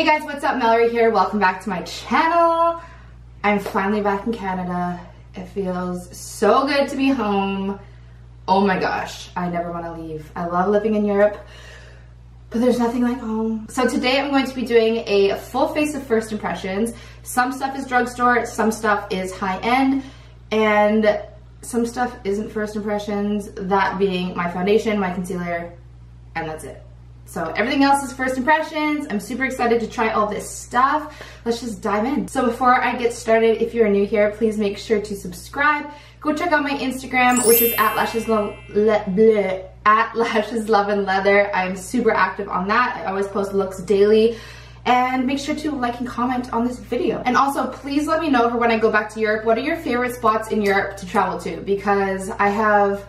Hey guys, what's up? Melrae here. Welcome back to my channel. I'm finally back in Canada. It feels so good to be home. Oh my gosh, I never want to leave. I love living in Europe, but there's nothing like home. So today I'm going to be doing a full face of first impressions. Some stuff is drugstore, some stuff is high-end, and some stuff isn't first impressions, that being my foundation, my concealer, and that's it. So everything else is first impressions. I'm super excited to try all this stuff. Let's just dive in. So before I get started, if you're new here, please make sure to subscribe. Go check out my Instagram, which is at Lashes Love and Leather. I'm super active on that. I always post looks daily. And make sure to like and comment on this video. And also, please let me know for when I go back to Europe, what are your favorite spots in Europe to travel to? Because I have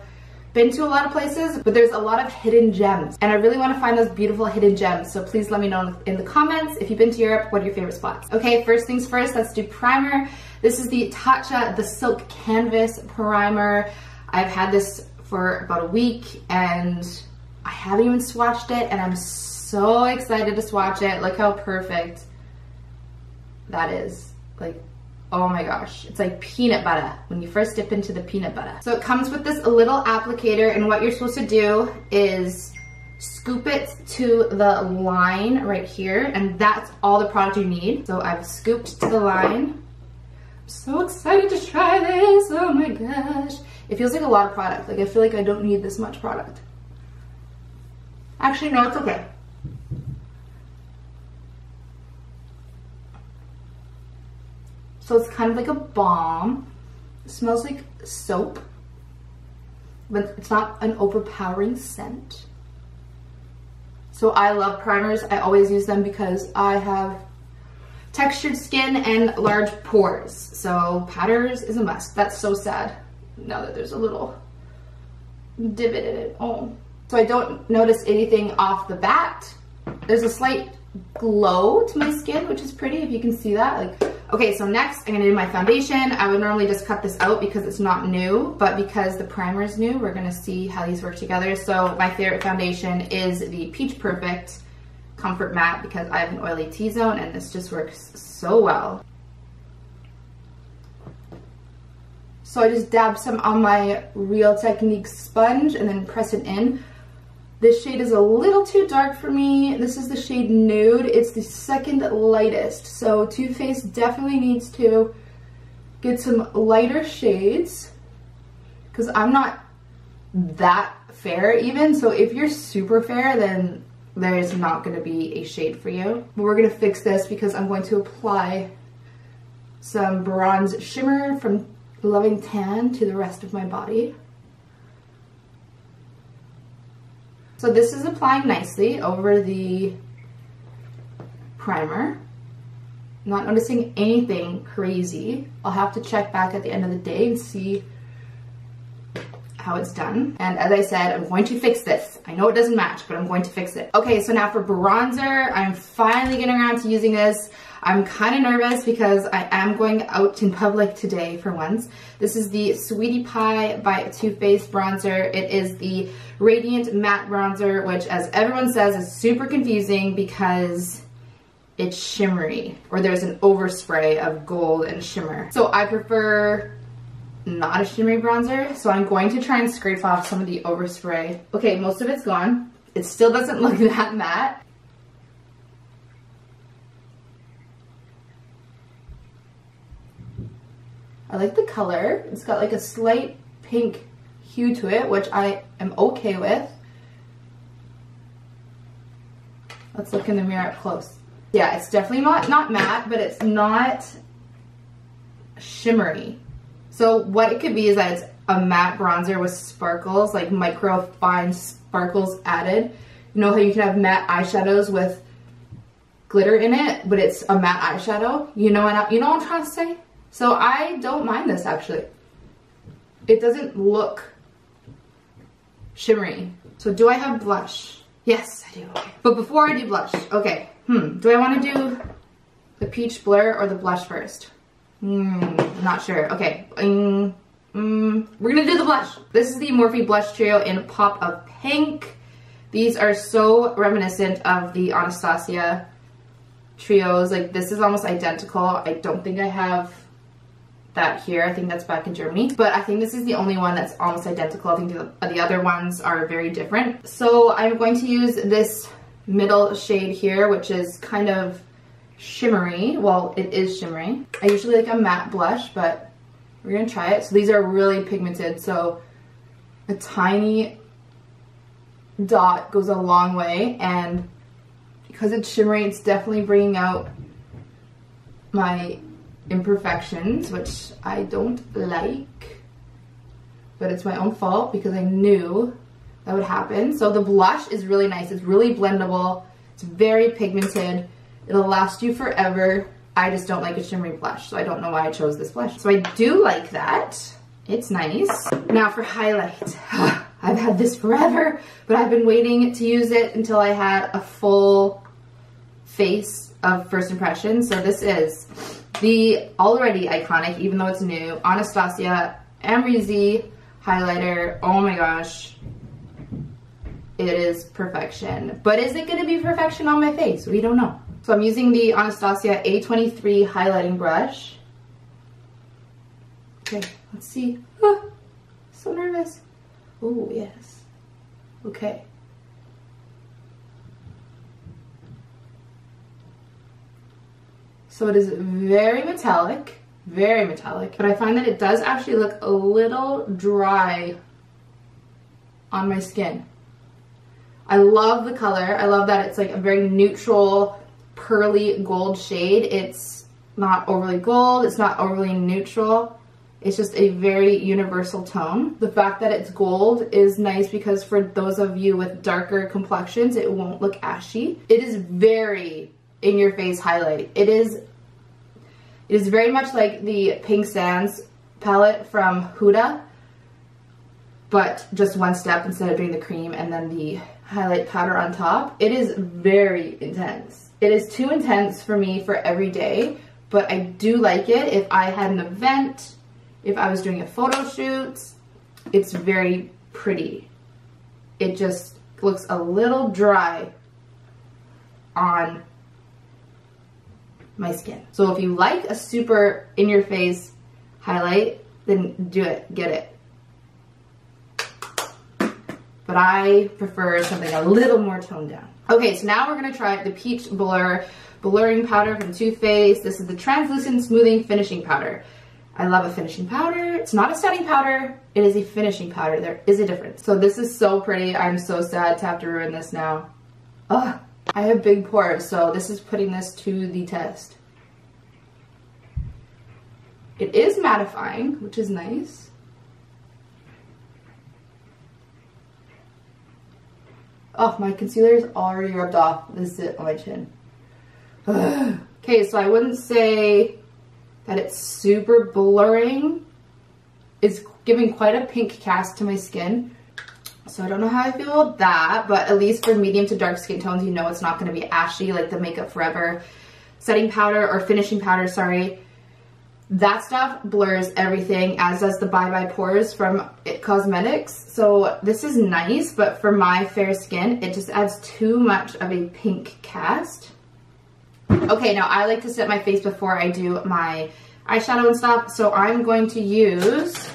been to a lot of places, but there's a lot of hidden gems. And I really want to find those beautiful hidden gems. So please let me know in the comments, if you've been to Europe, what are your favorite spots? Okay, first things first, let's do primer. This is the Tatcha, the Silk Canvas Primer. I've had this for about a week and I haven't even swatched it, and I'm so excited to swatch it. Look how perfect that is. Like, oh my gosh, it's like peanut butter when you first dip into the peanut butter. So it comes with this little applicator, and what you're supposed to do is scoop it to the line right here, and that's all the product you need. So I've scooped to the line. I'm so excited to try this, oh my gosh. It feels like a lot of product. Like, I feel like I don't need this much product. Actually, no, it's okay. So it's kind of like a balm. It smells like soap, but it's not an overpowering scent. So I love primers. I always use them because I have textured skin and large pores. So powders is a must. That's so sad now that there's a little divot in it. Oh. So I don't notice anything off the bat. There's a slight glow to my skin, which is pretty, if you can see that. Like, okay, so next I'm gonna do my foundation. I would normally just cut this out because it's not new, but because the primer is new, we're gonna see how these work together. So my favorite foundation is the Peach Perfect Comfort Matte because I have an oily T-zone and this just works so well. So I just dab some on my Real Technique sponge and then press it in. This shade is a little too dark for me. This is the shade Nude. It's the second lightest. So Too Faced definitely needs to get some lighter shades because I'm not that fair even. So if you're super fair, then there is not going to be a shade for you. But we're going to fix this because I'm going to apply some bronze shimmer from Loving Tan to the rest of my body. So this is applying nicely over the primer. Not noticing anything crazy. I'll have to check back at the end of the day and see how it's done. And as I said, I'm going to fix this. I know it doesn't match, but I'm going to fix it. Okay, so now for bronzer, I'm finally getting around to using this. I'm kind of nervous because I am going out in public today for once. This is the Sweetie Pie by Too Faced bronzer. It is the Radiant Matte Bronzer, which, as everyone says, is super confusing because it's shimmery, or there's an overspray of gold and shimmer. So I prefer not a shimmery bronzer, so I'm going to try and scrape off some of the overspray. Okay, most of it's gone. It still doesn't look that matte. I like the color. It's got like a slight pink hue to it, which I am okay with. Let's look in the mirror up close. Yeah, it's definitely not matte, but it's not shimmery. So what it could be is that it's a matte bronzer with sparkles, like micro fine sparkles added. You know how you can have matte eyeshadows with glitter in it, but it's a matte eyeshadow? You know what I'm trying to say? So I don't mind this, actually. It doesn't look shimmery. So do I have blush? Yes, I do. Okay. But before I do blush, okay, do I want to do the peach blur or the blush first? Not sure. Okay, we're gonna do the blush. This is the Morphe Blush Trio in Pop of Pink. These are so reminiscent of the Anastasia trios. Like this is almost identical. I don't think I have that here. I think that's back in Germany, but I think this is the only one that's almost identical. I think the other ones are very different. So I'm going to use this middle shade here, which is kind of shimmery. Well, it is shimmery. I usually like a matte blush, but we're gonna try it. So these are really pigmented, so a tiny dot goes a long way, and because it's shimmery, it's definitely bringing out my imperfections, which I don't like, but it's my own fault because I knew that would happen. So the blush is really nice. It's really blendable. It's very pigmented. It'll last you forever. I just don't like a shimmery blush, so I don't know why I chose this blush. So I do like that. It's nice. Now for highlight. I've had this forever, but I've been waiting to use it until I had a full face of first impression. So this is the already iconic, even though it's new, Anastasia Amrezy highlighter. Oh my gosh. It is perfection. But is it going to be perfection on my face? We don't know. So I'm using the Anastasia A23 highlighting brush. Okay, let's see. Ah, so nervous. Oh, yes. Okay. So it is very metallic, but I find that it does actually look a little dry on my skin. I love the color. I love that it's like a very neutral, pearly gold shade. It's not overly gold, it's not overly neutral. It's just a very universal tone. The fact that it's gold is nice because for those of you with darker complexions, it won't look ashy. It is very in your face highlight. It is very much like the Pink Sands palette from Huda, but just one step instead of doing the cream and then the highlight powder on top. It is very intense. It is too intense for me for every day, but I do like it if I had an event, if I was doing a photo shoot. It's very pretty. It just looks a little dry on my skin. So if you like a super in your face highlight, then do it, get it. But I prefer something a little more toned down. Okay, so now we're gonna try the Peach Blurring Powder from Too Faced. This is the Translucent Smoothing Finishing Powder. I love a finishing powder. It's not a setting powder, it is a finishing powder. There is a difference. So this is so pretty. I'm so sad to have to ruin this now. Ugh. I have big pores, so this is putting this to the test. It is mattifying, which is nice. Oh, my concealer is already rubbed off. This is it on my chin. Ugh. Okay, so I wouldn't say that it's super blurring. It's giving quite a pink cast to my skin. So I don't know how I feel about that, but at least for medium to dark skin tones, you know it's not going to be ashy like the Makeup Forever setting powder or finishing powder, sorry. That stuff blurs everything, as does the Bye Bye Pores from It Cosmetics. So this is nice, but for my fair skin, it just adds too much of a pink cast. Okay, now I like to set my face before I do my eyeshadow and stuff, so I'm going to use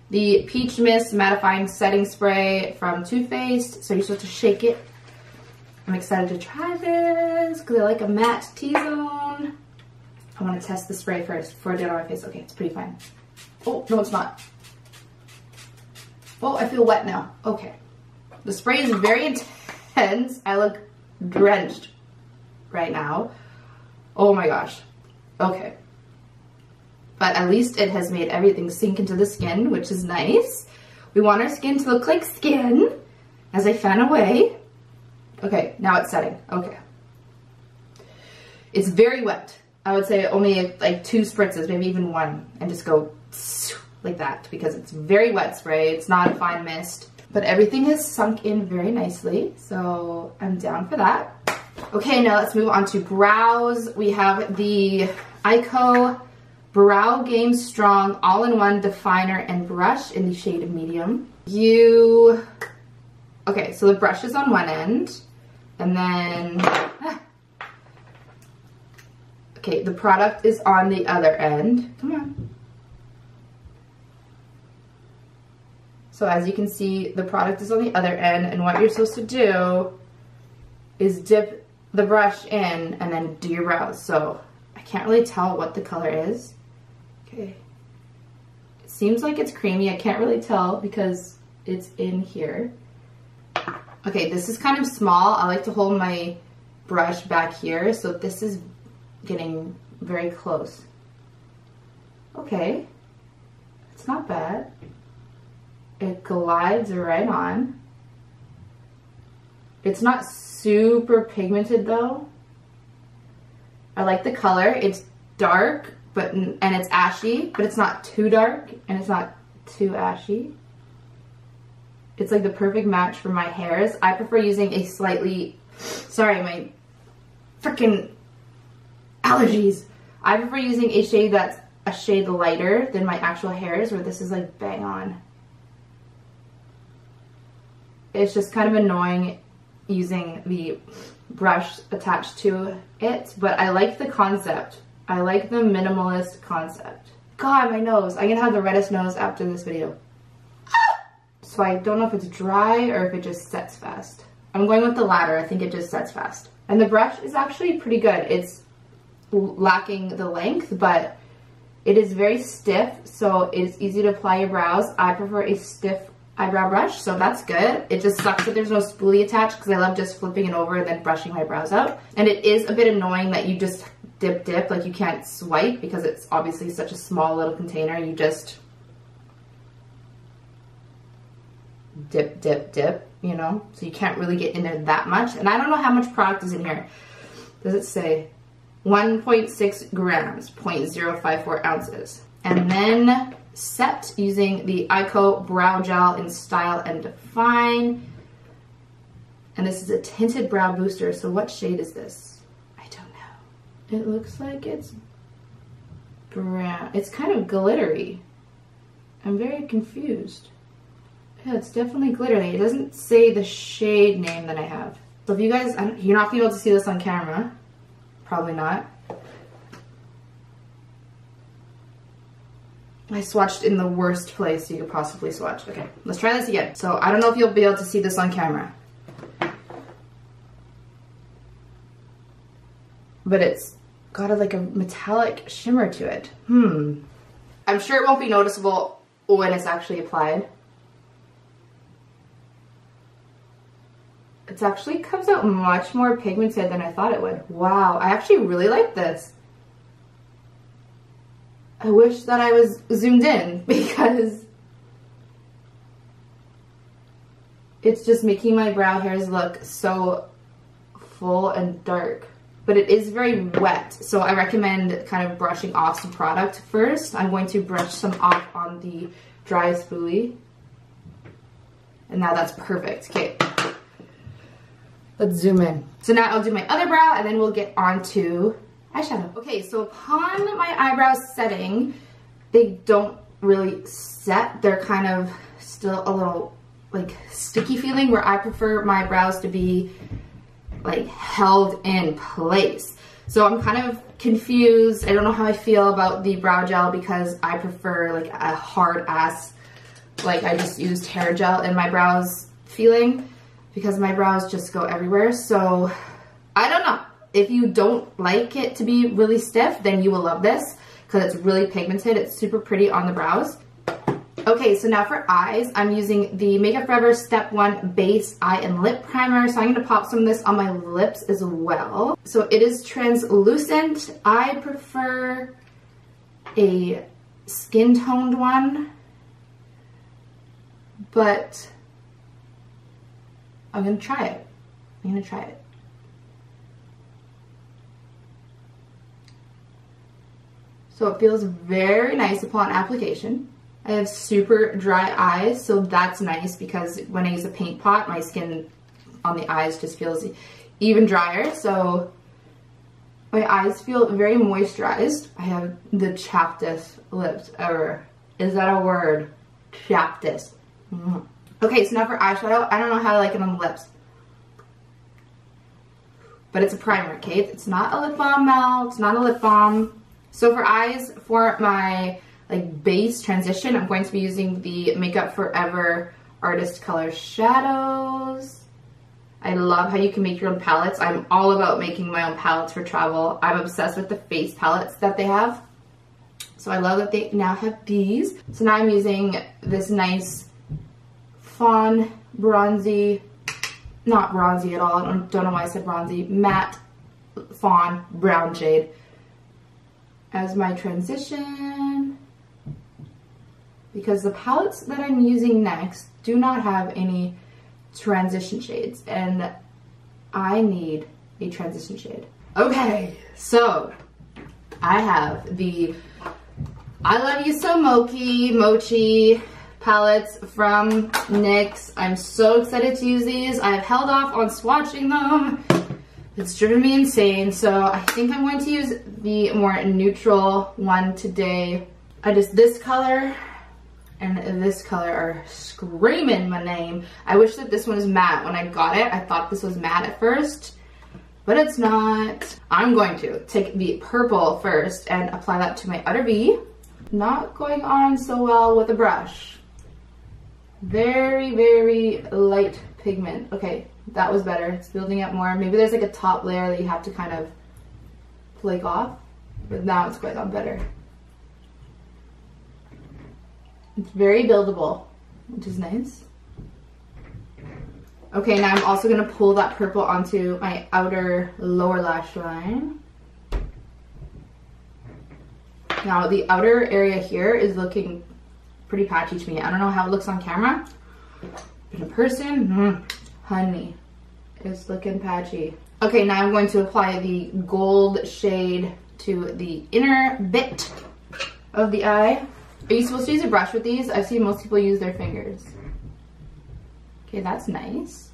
the Peach Mist Mattifying Setting Spray from Too Faced. So you're supposed to shake it. I'm excited to try this because I like a matte T-zone. I want to test the spray first before I do it on my face. Okay, it's pretty fine. Oh, no, it's not. Oh, I feel wet now. Okay. The spray is very intense. I look drenched right now. Oh my gosh. Okay. But at least it has made everything sink into the skin, which is nice. We want our skin to look like skin as I fan away. Okay, now it's setting. Okay. It's very wet. I would say only like 2 spritzes, maybe even 1, and just go like that because it's very wet spray. It's not a fine mist, but everything has sunk in very nicely, so I'm down for that. Okay, now let's move on to brows. We have the Eyeko Brow Game Strong All-in-One Definer and Brush in the shade Medium. Okay, so the brush is on one end, and then Okay, the product is on the other end. Come on. So as you can see, the product is on the other end, and what you're supposed to do is dip the brush in and then do your brows. So I can't really tell what the color is. Okay. It seems like it's creamy. I can't really tell because it's in here. Okay, this is kind of small. I like to hold my brush back here, so this is getting very close. Okay, it's not bad. It glides right on. It's not super pigmented though. I like the color. It's dark, and it's ashy, but it's not too dark and it's not too ashy. It's like the perfect match for my hairs. I prefer using a slightly, sorry, my freaking allergies. I prefer using a shade that's a shade lighter than my actual hairs, where this is like bang on. It's just kind of annoying using the brush attached to it, but I like the concept. I like the minimalist concept. God, my nose. I'm gonna have the reddest nose after this video. So I don't know if it's dry or if it just sets fast. I'm going with the latter. I think it just sets fast. And the brush is actually pretty good. It's lacking the length, but it is very stiff, so it's easy to apply your brows. I prefer a stiff eyebrow brush, so that's good. It just sucks that there's no spoolie attached because I love just flipping it over and then brushing my brows out. And it is a bit annoying that you just dip, like you can't swipe because it's obviously such a small little container. You just dip, you know? So you can't really get in there that much. And I don't know how much product is in here. Does it say? 1.6 grams, 0.054 ounces. And then set using the Eyeko Brow Gel in Style and Define. And this is a tinted brow booster. So what shade is this? I don't know. It looks like it's brown. It's kind of glittery. I'm very confused. Yeah, it's definitely glittery. It doesn't say the shade name that I have. So if you guys, you're not gonna be able to see this on camera. Probably not. I swatched in the worst place you could possibly swatch. Okay, let's try this again. So I don't know if you'll be able to see this on camera, but it's got like a metallic shimmer to it. I'm sure it won't be noticeable when it's actually applied. It actually comes out much more pigmented than I thought it would. Wow, I actually really like this. I wish that I was zoomed in because it's just making my brow hairs look so full and dark. But it is very wet, so I recommend kind of brushing off some product first. I'm going to brush some off on the dry spoolie. And now that's perfect. Okay. Let's zoom in. So now I'll do my other brow and then we'll get on to eyeshadow. Okay, so upon my eyebrows setting, they don't really set. They're kind of still a little like sticky feeling, where I prefer my brows to be like held in place. So I'm kind of confused. I don't know how I feel about the brow gel because I prefer like a hard ass, like I just used hair gel in my brows feeling, because my brows just go everywhere. So I don't know. If you don't like it to be really stiff, then you will love this because it's really pigmented. It's super pretty on the brows. Okay, so now for eyes, I'm using the Makeup Forever Step 1 Base Eye and Lip Primer. So I'm going to pop some of this on my lips as well. So it is translucent. I prefer a skin toned one, but I'm going to try it. I'm going to try it. So it feels very nice upon application. I have super dry eyes, so that's nice because when I use a paint pot, my skin on the eyes just feels even drier. So my eyes feel very moisturized. I have the chappedest lips ever. Is that a word? Chappedest. Okay, so now for eyeshadow. I don't know how I like it on the lips. but it's a primer, okay? It's not a lip balm now. It's not a lip balm. So for eyes, for my like base transition, I'm going to be using the Makeup Forever Artist Color Shadows. I love how you can make your own palettes. I'm all about making my own palettes for travel. I'm obsessed with the face palettes that they have. So I love that they now have these. So now I'm using this nice fawn bronzy, not bronzy at all, I don't know why I said bronzy, matte fawn brown shade as my transition, because the palettes that I'm using next do not have any transition shades, and I need a transition shade. Okay, so I have the I Love You So Mochi palettes from NYX. I'm so excited to use these. I've held off on swatching them. It's driven me insane, so I think I'm going to use the more neutral one today. This color and this color are screaming my name. I wish that this one was matte. When I got it, I thought this was matte at first, but it's not. I'm going to take the purple first and apply that to my outer V. Not going on so well with a brush. Very, very light pigment. Okay, that was better. It's building up more. Maybe there's like a top layer that you have to kind of flake off, but now it's going on better. It's very buildable, which is nice. Okay, now I'm also going to pull that purple onto my outer lower lash line. Now the outer area here is looking pretty patchy to me. I don't know how it looks on camera, but in person, honey, it's looking patchy. Okay, now I'm going to apply the gold shade to the inner bit of the eye. Are you supposed to use a brush with these? I've seen most people use their fingers. Okay, that's nice.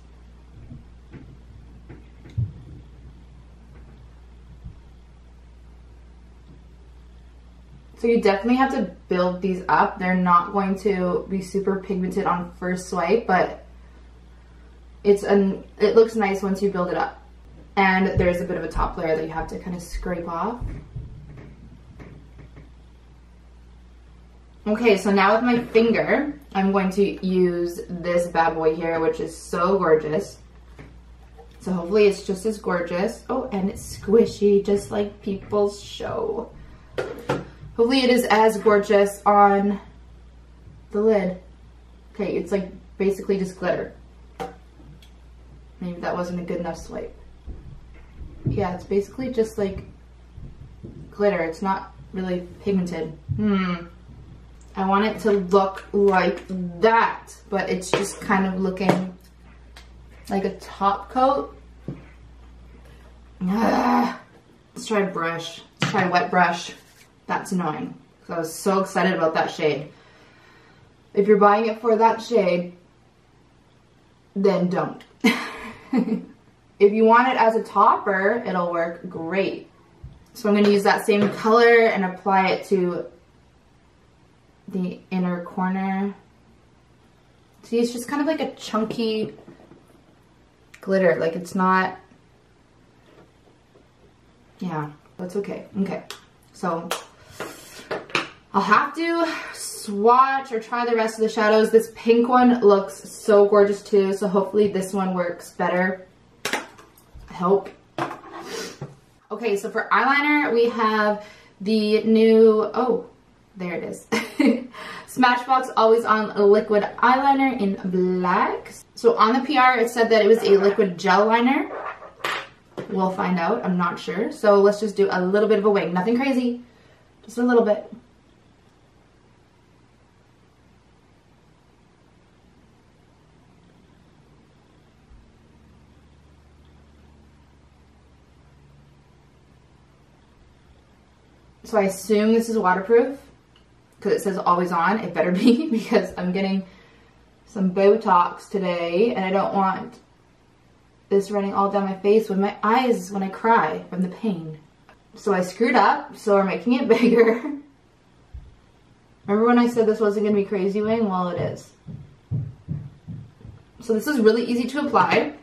So you definitely have to build these up. They're not going to be super pigmented on first swipe, but it looks nice once you build it up. And there's a bit of a top layer that you have to kind of scrape off. Okay, so now with my finger, I'm going to use this bad boy here, which is so gorgeous. So hopefully it's just as gorgeous. Oh, and it's squishy, just like people's show. Hopefully it is as gorgeous on the lid. Okay, it's like basically just glitter. Maybe that wasn't a good enough swipe. Yeah, it's basically just like glitter. It's not really pigmented. I want it to look like that, but it's just kind of looking like a top coat. Let's try a brush. Let's try a wet brush. That's annoying, because I was so excited about that shade. If you're buying it for that shade, then don't. If you want it as a topper, it'll work great. So I'm going to use that same color and apply it to the inner corner. See, it's just kind of like a chunky glitter. Like, it's not, yeah, that's okay. Okay, so I'll have to swatch or try the rest of the shadows. This pink one looks so gorgeous too, so hopefully this one works better. I hope. Okay, so for eyeliner, we have the new, oh, there it is. Smashbox Always On Liquid Eyeliner in black. So on the PR, it said that it was a liquid gel liner. We'll find out, I'm not sure. So let's just do a little bit of a wing. Nothing crazy, just a little bit. So I assume this is waterproof because it says always on. It better be, because I'm getting some Botox today and I don't want this running all down my face with my eyes when I cry from the pain. So I screwed up, so we're making it bigger. Remember when I said this wasn't going to be crazy wing? Well, it is. So this is really easy to apply.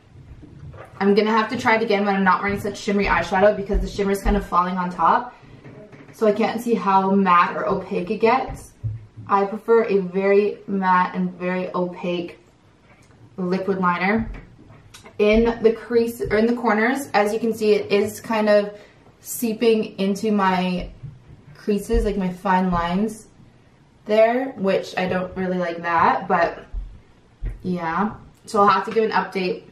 I'm gonna have to try it again when I'm not wearing such shimmery eyeshadow because the shimmer is kind of falling on top. So I can't see how matte or opaque it gets. I prefer a very matte and very opaque liquid liner. In the crease, or in the corners, as you can see, it is kind of seeping into my creases, like my fine lines there, which I don't really like that, but yeah. So I'll have to give an update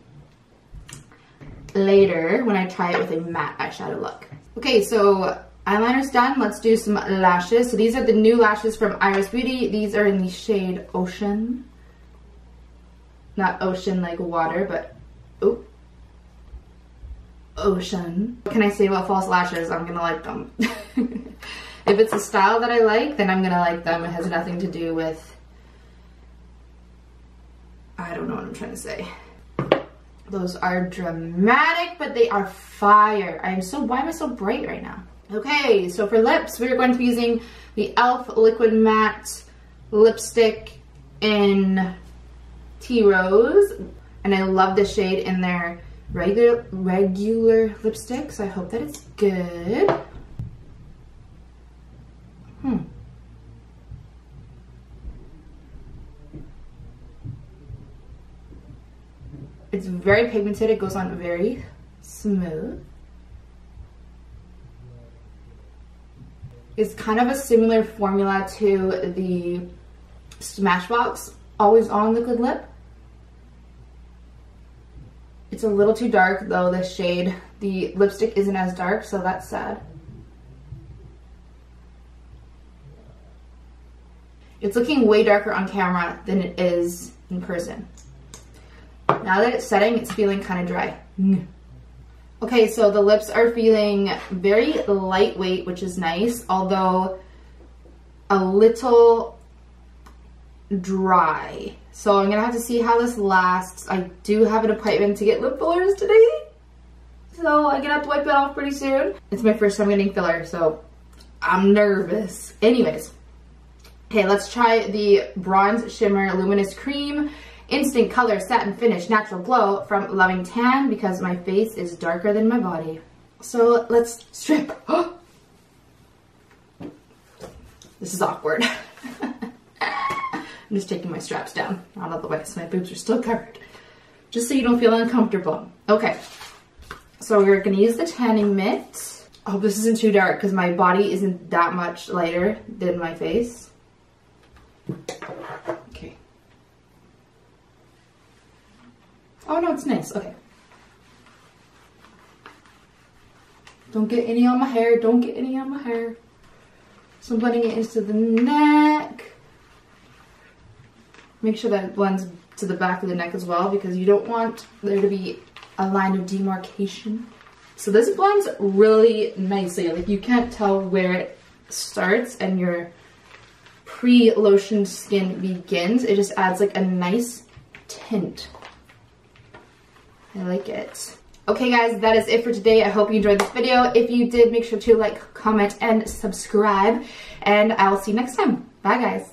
later when I try it with a matte eyeshadow look. Okay, so eyeliner's done. Let's do some lashes. So these are the new lashes from Iris Beauty. These are in the shade Ocean. Not ocean like water, but oh, Ocean. What can I say about false lashes? I'm gonna like them. If it's a style that I like, then I'm gonna like them. It has nothing to do with, I don't know what I'm trying to say. Those are dramatic, but they are fire. Why am I so bright right now? Okay, so for lips, we're going to be using the e.l.f. Liquid Matte Lipstick in Tea Rose. And I love the shade in their regular lipstick, so I hope that it's good. It's very pigmented, it goes on very smooth. It's kind of a similar formula to the Smashbox Always On Liquid Lip. It's a little too dark though, the shade. The lipstick isn't as dark, so that's sad. It's looking way darker on camera than it is in person. Now that it's setting, it's feeling kind of dry. Okay, so the lips are feeling very lightweight, which is nice, although a little dry. So I'm gonna have to see how this lasts. I do have an appointment to get lip fillers today, so I'm gonna have to wipe it off pretty soon. It's my first time getting filler, so I'm nervous. Anyways, okay, let's try the Bronze Shimmer Luminous Cream Instant Color Satin Finish Natural Glow from Loving Tan, because my face is darker than my body. So let's strip. This is awkward. I'm just taking my straps down out of the way so my boobs are still covered, just so you don't feel uncomfortable. Okay, so we're gonna use the tanning mitt. I hope this isn't too dark because my body isn't that much lighter than my face. Okay. Oh no, it's nice. Okay. Don't get any on my hair. Don't get any on my hair. So I'm blending it into the neck. Make sure that it blends to the back of the neck as well, because you don't want there to be a line of demarcation. So this blends really nicely. Like, you can't tell where it starts and your pre-lotioned skin begins. It just adds like a nice tint. I like it. Okay guys, that is it for today. I hope you enjoyed this video. If you did, make sure to like, comment, and subscribe. And I will see you next time. Bye guys.